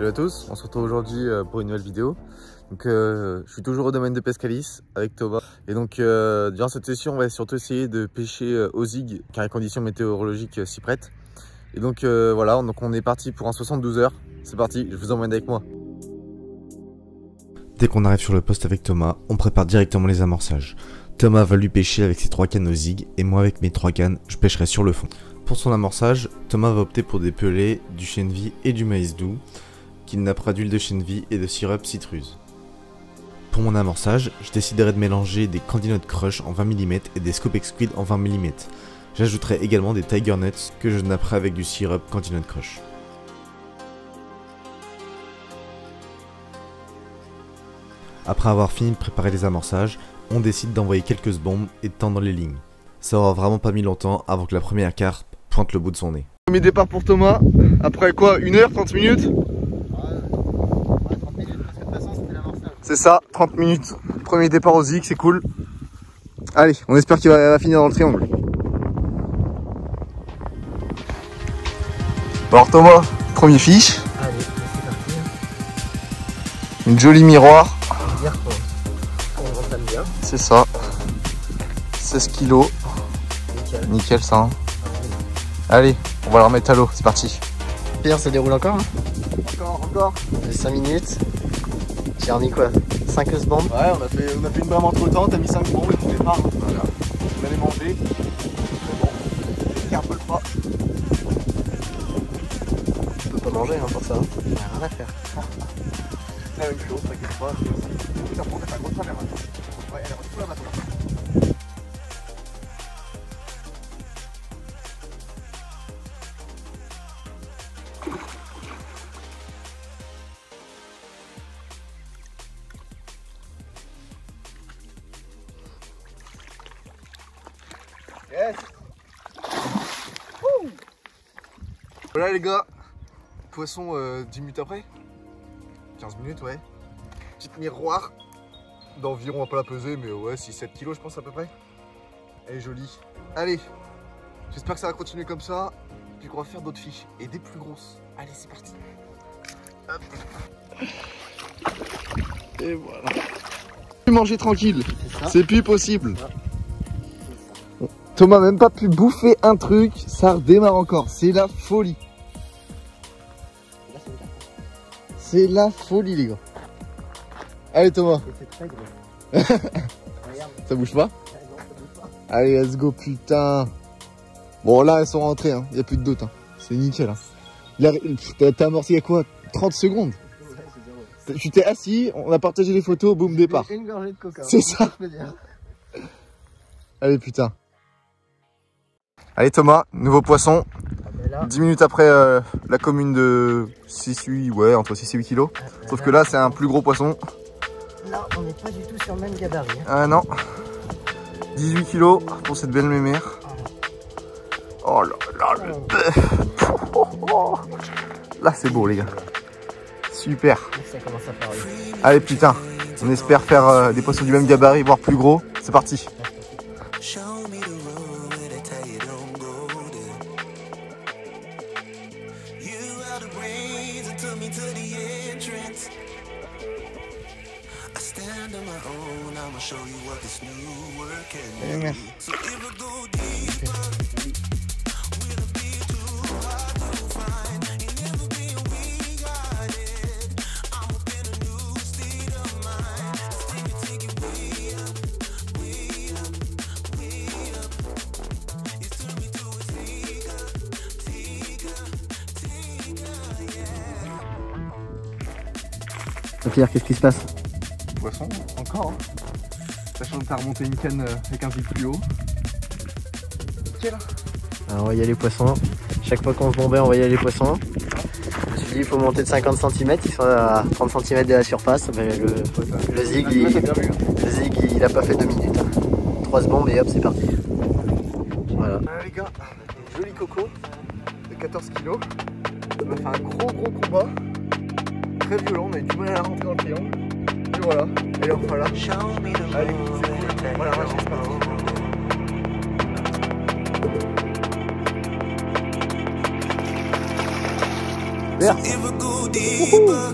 Salut à tous, on se retrouve aujourd'hui pour une nouvelle vidéo. Donc je suis toujours au domaine de Pescalis avec Thomas. Et donc durant cette session on va surtout essayer de pêcher au zig car les conditions météorologiques s'y prêtent. Et donc voilà, donc on est parti pour un 72 heures. C'est parti, je vous emmène avec moi. Dès qu'on arrive sur le poste avec Thomas, on prépare directement les amorçages. Thomas va lui pêcher avec ses 3 cannes au zig et moi avec mes 3 cannes, je pêcherai sur le fond. Pour son amorçage, Thomas va opter pour des pelés, du chènevis et du maïs doux, qui nappera d'huile de chènevis et de sirop citruse. Pour mon amorçage, je déciderai de mélanger des Candy Nut Crush en 20 mm et des Scopex Squid en 20 mm. J'ajouterai également des Tiger Nuts que je napperai avec du sirop Candy Nut Crush. Après avoir fini de préparer les amorçages, on décide d'envoyer quelques bombes et de tendre les lignes. Ça aura vraiment pas mis longtemps avant que la première carpe pointe le bout de son nez. Premier départ pour Thomas, après quoi, 1 heure, 30 minutes? 30 minutes, parce que de toute façon c'était l'amorçage. C'est ça, 30 minutes. Premier départ au zig, c'est cool. Allez, on espère qu'il va finir dans le triangle. Bon alors Thomas, premier fiche. Allez, c'est parti. Une jolie miroir. Dire qu'on entame bien. C'est ça. 16 kilos. Nickel. Nickel ça. Hein. Allez, on va la remettre à l'eau, c'est parti. Pierre, ça déroule encore, hein? Encore. 5 minutes. J'ai remis quoi? 5 bombes. Ouais, on a fait une brame entre temps, t'as mis 5 bombes et tu départ. Voilà. On allait manger. C'est bon. C'est un peu le pas. Tu peux pas manger hein, pour ça. Hein. Rien à faire. La même chose, t'inquiète pas. Ça prend un gros travers. Ouais, elle retrouve la maintenant. Yes. Voilà les gars, poisson 10 minutes après, 15 minutes ouais, petite miroir d'environ, on va pas la peser mais ouais 6-7 kilos je pense à peu près. Elle est jolie. Allez, j'espère que ça va continuer comme ça, puis qu'on va faire d'autres fiches et des plus grosses. Allez c'est parti. Hop. Et voilà. Manger tranquille, c'est plus possible. Thomas n'a même pas pu bouffer un truc, ça redémarre encore, c'est la folie. C'est la folie les gars. Allez Thomas. C'est très gros. Ça bouge pas? Allez let's go putain. Bon là elles sont rentrées, hein. Il n'y a plus de doute, hein. C'est nickel. Hein. T'as amorcé il y a quoi? 30 secondes. Tu t'es assis, on a partagé les photos, boum départ. Une gorgée de coca. C'est ça. Allez putain. Allez Thomas, nouveau poisson. Là, 10 minutes après la commune de 6-8, ouais, entre 6 et 8 kilos. Sauf que là, c'est un plus gros poisson. là, on n'est pas du tout sur le même gabarit. Hein. Ah non. 18 kilos pour cette belle mémère. Oh là là, le bœuf. Là, c'est beau, les gars. Super. Ça commence à parler. Allez, putain. On espère faire des poissons du même gabarit, voire plus gros. C'est parti. Eh, merde. Pierre, qu'est-ce qui se passe? Poisson, encore. Hein. Sachant que t'as remonté une canne avec un zig plus haut. Nickel. Alors, on voyait les poissons. Chaque fois qu'on se bombait, on voyait les poissons. Je me suis dit, il faut monter de 50 cm. Ils sont à 30 cm de la surface. Mais le zig, il a pas fait 2 minutes. 3 bombes et hop, c'est parti. Voilà. Les gars, joli coco de 14 kilos. On a fait un gros combat. Très violent, on a eu du mal à la rentrer dans le triangle. Et voilà. Et enfin voilà. Allez, c'est cool. Voilà, j'espère. Vert. deeper?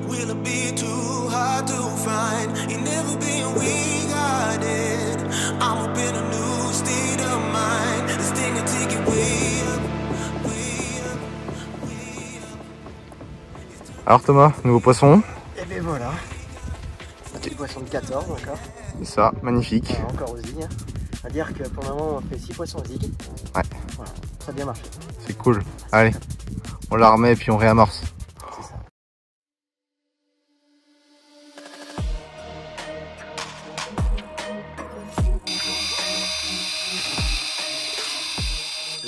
Will it be too hard to find? You never been weak-hearted. I'm up in a new state of mind. This thing will take it way up, way up, way up. Alors Thomas, nouveau poisson. Et bien voilà. Petit poisson de 14 encore. C'est ça, magnifique. Voilà, encore au zig. À dire que pour le moment on fait 6 poissons au zig. Ouais. Voilà, ça a bien marché. C'est cool. Allez, on la remet et puis on réamorce. C'est ça.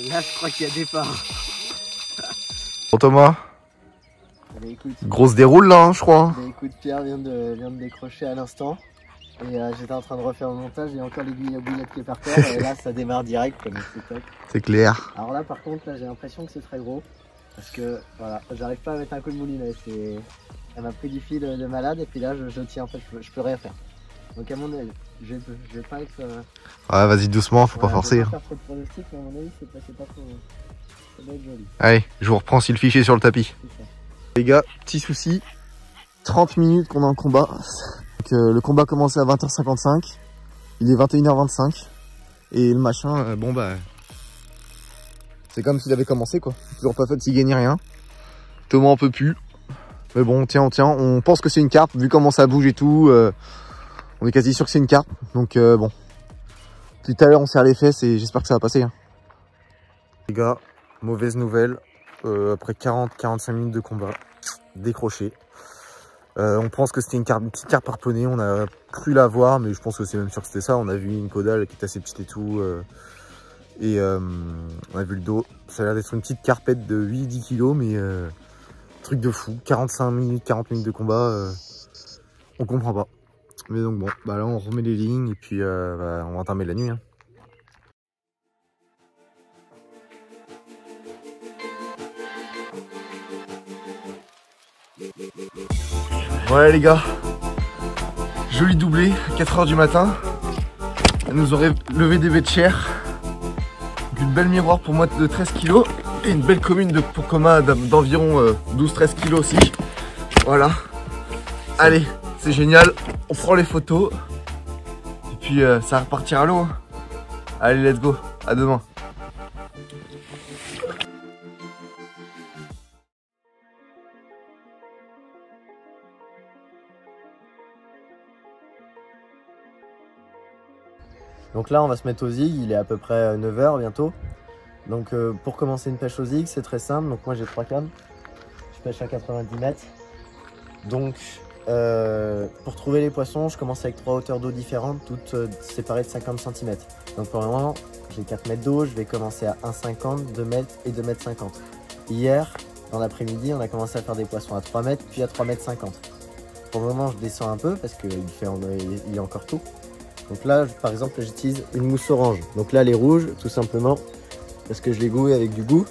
Là je crois qu'il y a départ. Bon Thomas, Bah, écoute, grosse déroule là, hein, je crois. bah, écoute, Pierre vient de décrocher à l'instant. Et j'étais en train de refaire le montage, il y a encore l'aiguille à bouillette qui est par terre. Et là ça démarre direct, comme c'est top. C'est clair. Alors là par contre, là j'ai l'impression que c'est très gros. Parce que voilà, j'arrive pas à mettre un coup de moulinet. Elle m'a pris du fil de malade et puis là je tiens, en fait je peux rien faire. Donc à mon avis, je vais pas être... Ouais, vas-y doucement, faut pas forcer. Je vais pas faire trop de pronostics, mais à mon avis c'est pas trop... Ça doit être joli. Allez, je vous reprends si le fichier sur le tapis. C'est ça. Les gars, petit souci. 30 minutes qu'on est en combat. Donc, le combat commençait à 20h55. Il est 21h25. Et le machin, bon bah... C'est comme s'il avait commencé quoi. Toujours pas fatigué ni rien. Thomas en peut plus. Mais bon, on tient. On pense que c'est une carpe. Vu comment ça bouge et tout, on est quasi sûr que c'est une carpe. Donc bon. Tout à l'heure on serre les fesses et j'espère que ça va passer. Hein. Les gars, mauvaise nouvelle. Après 40-45 minutes de combat, décroché. On pense que c'était une petite carpe harponnée. On a cru la voir, mais je pense que c'est même sûr que c'était ça. On a vu une caudale qui est assez petite et tout. Et on a vu le dos. Ça a l'air d'être une petite carpette de 8-10 kg, mais truc de fou. 45 minutes, 40 minutes de combat, on comprend pas. Mais donc bon, bah là on remet les lignes et puis on va entamer la nuit. Hein. Ouais les gars, joli doublé, 4 h du matin. Elle nous aurait levé des bêtes chères. Une belle miroir pour moi de 13 kg et une belle commune pour Coma d'environ 12-13 kg aussi. Voilà. Allez, c'est génial. On prend les photos. Et puis ça repartira à l'eau. Hein. Allez, let's go. À demain. Donc là on va se mettre au zig, il est à peu près 9 h bientôt. Donc pour commencer une pêche au zig c'est très simple, donc moi j'ai 3 cannes, je pêche à 90 mètres. Donc pour trouver les poissons je commence avec 3 hauteurs d'eau différentes, toutes séparées de 50 cm. Donc pour le moment j'ai 4 mètres d'eau, je vais commencer à 1,50, 2 mètres et 2,50 mètres. Hier dans l'après-midi on a commencé à faire des poissons à 3 mètres puis à 3,50 mètres. Pour le moment je descends un peu parce qu'il est encore tôt. Donc là, par exemple, j'utilise une mousse orange. Donc là, elle est rouge, tout simplement, parce que je l'ai gouée avec du goût.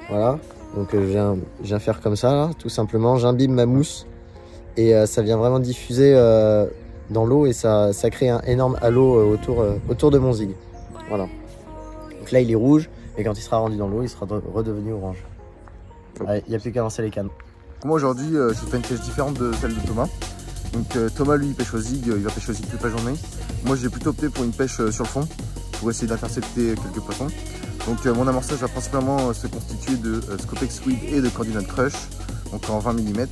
Voilà, donc je viens faire comme ça, là, tout simplement. J'imbibe ma mousse et ça vient vraiment diffuser dans l'eau et ça crée un énorme halo autour de mon zig. Voilà. Donc là, il est rouge et quand il sera rendu dans l'eau, il sera redevenu orange. Il n'y a plus qu'à lancer les cannes. Moi aujourd'hui j'ai fait une pêche différente de celle de Thomas. Donc Thomas lui il pêche au zig, il va pêcher au zig toute la journée. Moi j'ai plutôt opté pour une pêche sur le fond pour essayer d'intercepter quelques poissons. Donc mon amorçage va principalement se constituer de Scopex Squid et de Coordinate Crush, donc en 20 mm.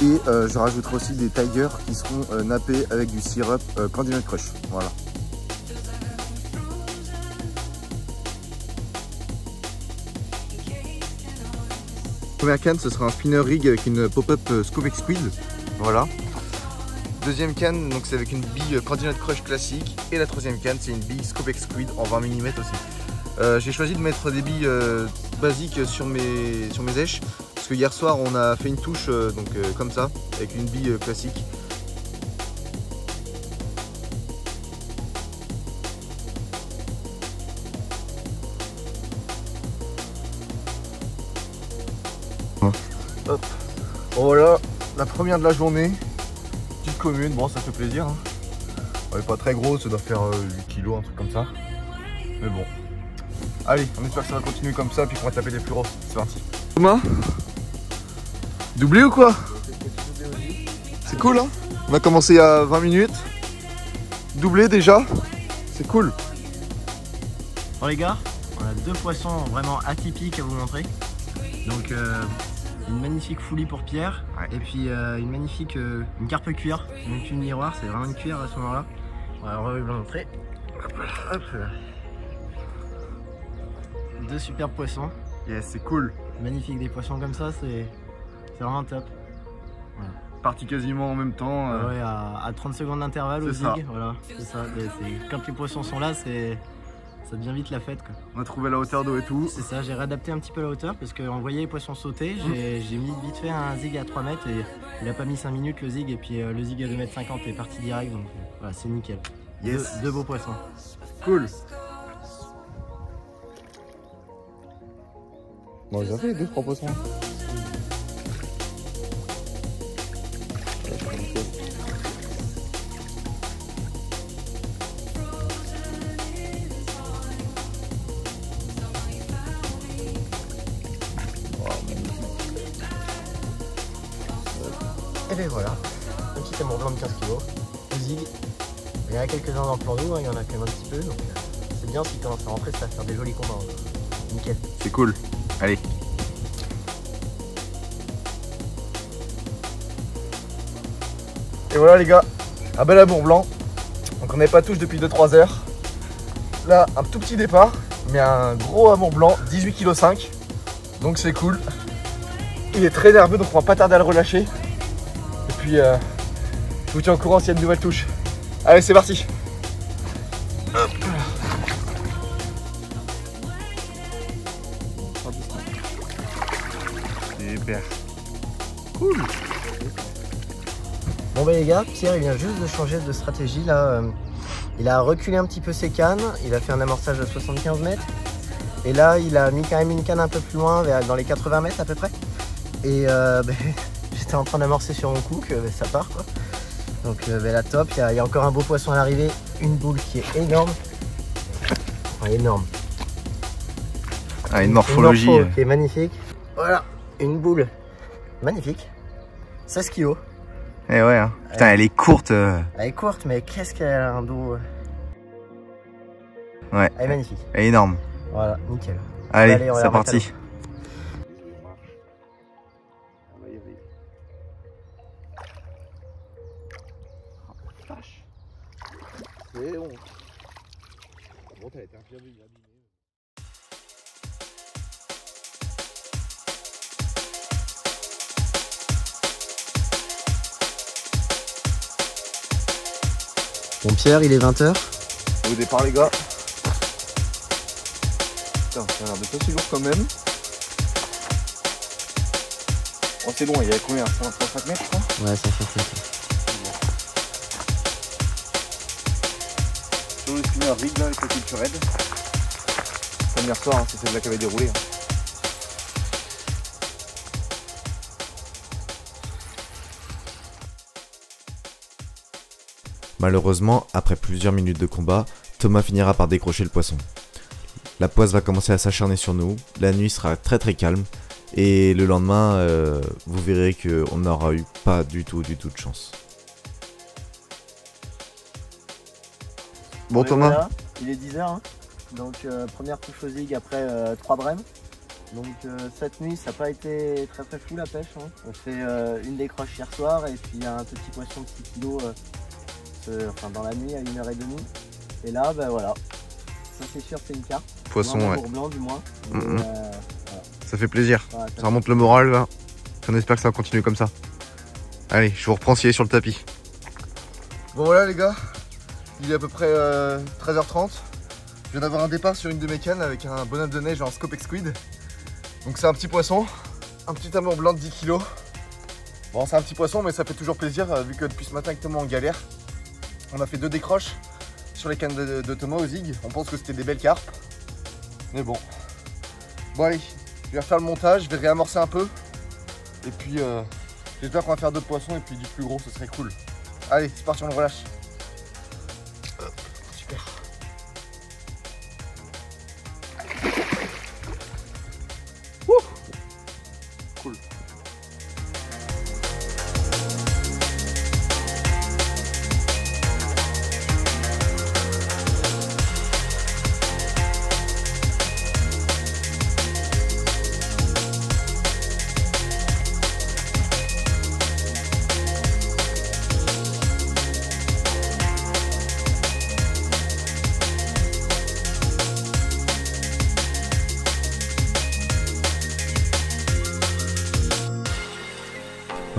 Et je rajouterai aussi des tigers qui seront nappés avec du syrup Coordinate Crush. Voilà. Première canne, ce sera un spinner rig avec une pop-up Scopex Squid. Voilà. Deuxième canne, donc c'est avec une bille Coordinate Crush classique. Et la troisième canne, c'est une bille Scopex Squid en 20 mm aussi. J'ai choisi de mettre des billes basiques sur mes éches. Parce que hier soir, on a fait une touche comme ça, avec une bille classique. Hop. Voilà, la première de la journée. Petite commune, bon ça fait plaisir. Hein. Elle est pas très grosse, ça doit faire 8 kg, un truc comme ça. Mais bon, Allez, on espère que ça va continuer comme ça puis qu'on va taper des plus gros. C'est parti. Thomas, doublé ou quoi? C'est cool hein. On a commencé il y a 20 minutes. Doublé déjà. C'est cool. Bon les gars, on a 2 poissons vraiment atypiques à vous montrer. Donc une magnifique foulie pour Pierre, et puis une magnifique une carpe cuir, donc une miroir, c'est vraiment une cuir à ce moment-là. On va vous le montrer. Hop là. 2 superbes poissons. Yes, c'est cool. Magnifique, des poissons comme ça, c'est vraiment top. Voilà. Parti quasiment en même temps. Ouais, à 30 secondes d'intervalle au zig, voilà, c'est ça. Quand les poissons sont là, ça devient vite la fête quoi. On a trouvé la hauteur d'eau et tout. C'est ça, j'ai réadapté un petit peu la hauteur parce qu'on voyait les poissons sauter. J'ai mis vite fait un zig à 3 mètres et il a pas mis 5 minutes le zig, et puis le zig à 2,50 mètres est parti direct, donc voilà, c'est nickel. Yes. Deux beaux poissons. Cool. Bon, ils ont fait 2-3 poissons. Et bien voilà, un petit amour blanc de 15 kg, le zig. Il y en a quelques-uns dans le plan d'eau, il y en a quand même un petit peu, donc c'est bien s'il commence à rentrer, ça va faire des jolis combats. Nickel. C'est cool. Allez. Et voilà les gars, un bel amour blanc. Donc on n'avait pas touché depuis 2-3 heures. Là, un tout petit départ, mais un gros amour blanc, 18,5 kg. Donc c'est cool. Il est très nerveux, donc on va pas tarder à le relâcher. Et puis, je vous tiens au courant s'il y a de nouvelles touches. Allez, c'est parti. Hop. Super. Cool. Bon bah les gars, Pierre il vient juste de changer de stratégie là. Il a reculé un petit peu ses cannes, il a fait un amorçage de 75 mètres. Et là il a mis quand même une canne un peu plus loin, dans les 80 mètres à peu près. Et j'étais en train d'amorcer sur mon coup, que ça part quoi. Donc la top, il y a encore un beau poisson à l'arrivée, une boule qui est énorme. Enfin, énorme. Ah, une morphologie. Une morpho qui est magnifique. Voilà, une boule magnifique. 16 kg. Eh ouais, hein. Putain, elle est courte. Elle est courte, mais qu'est-ce qu'elle a un dos. Ouais. Elle est magnifique. Elle est énorme. Voilà, nickel. Allez, c'est parti. C'est bon. Bon, t'as été un peu abîmé. Bon Pierre, il est 20 h. Au départ les gars. Putain, ça a l'air de pas si lourd quand même. Oh c'est long, il y a combien? 135 mètres je crois? Ouais, ça fait ça. Sur le spinner rig là avec la culture raide. Comme hier soir, hein, c'est celle-là qui avait déroulé. Hein. Malheureusement, après plusieurs minutes de combat, Thomas finira par décrocher le poisson. La poisse va commencer à s'acharner sur nous, la nuit sera très calme, et le lendemain, vous verrez qu'on n'aura eu pas du tout de chance. Bon Thomas, voilà, il est 10 h, hein. Donc première touche au zig après 3 brèmes. Donc cette nuit ça n'a pas été très fou la pêche, hein. On fait une décroche hier soir et puis un petit poisson de 6 kg dans la nuit à 1h30. Et là bah voilà, ça c'est sûr c'est une carpe. poisson ouais. Blanc du moins. Mais, voilà. Ça fait plaisir, Voilà, ça remonte le moral là. On espère que ça va continuer comme ça. Allez, je vous reprends s'il est sur le tapis. Bon voilà les gars, il est à peu près 13h30. Je viens d'avoir un départ sur une de mes cannes avec un bonhomme de neige en scope squid. Donc c'est un petit poisson, un petit amour blanc de 10 kg. Bon c'est un petit poisson mais ça fait toujours plaisir vu que depuis ce matin avec Thomas on galère. On a fait 2 décroches sur les cannes de Thomas au zig. On pense que c'était des belles carpes. Mais bon. Bon allez, je vais refaire le montage, je vais réamorcer un peu. Et puis j'espère qu'on va faire d'autres poissons et puis du plus gros, ce serait cool. Allez, c'est parti, on le relâche. Super.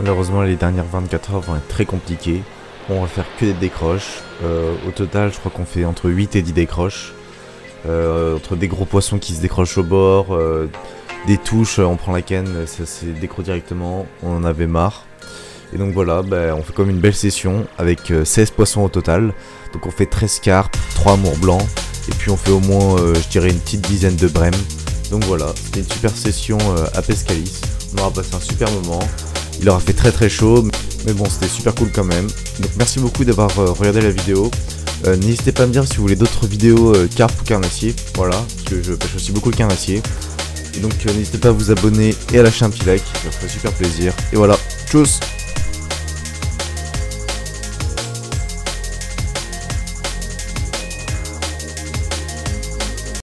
Malheureusement les dernières 24 heures vont être très compliquées. On va faire que des décroches. Au total je crois qu'on fait entre 8 et 10 décroches. Entre des gros poissons qui se décrochent au bord, des touches, on prend la canne, ça se décroche directement, on en avait marre. Et donc voilà, on fait comme une belle session avec 16 poissons au total. Donc on fait 13 carpes, 3 amours blancs, et puis on fait au moins, je dirais, une petite dizaine de brèmes. Donc voilà, c'était une super session à Pescalis. On aura passé un super moment. Il aura fait très chaud, mais bon, c'était super cool quand même. Donc merci beaucoup d'avoir regardé la vidéo. N'hésitez pas à me dire si vous voulez d'autres vidéos carpe ou carnassier. Voilà, parce que je pêche aussi beaucoup le carnassier. Et donc n'hésitez pas à vous abonner et à lâcher un petit like, ça ferait super plaisir. Et voilà, tchuss!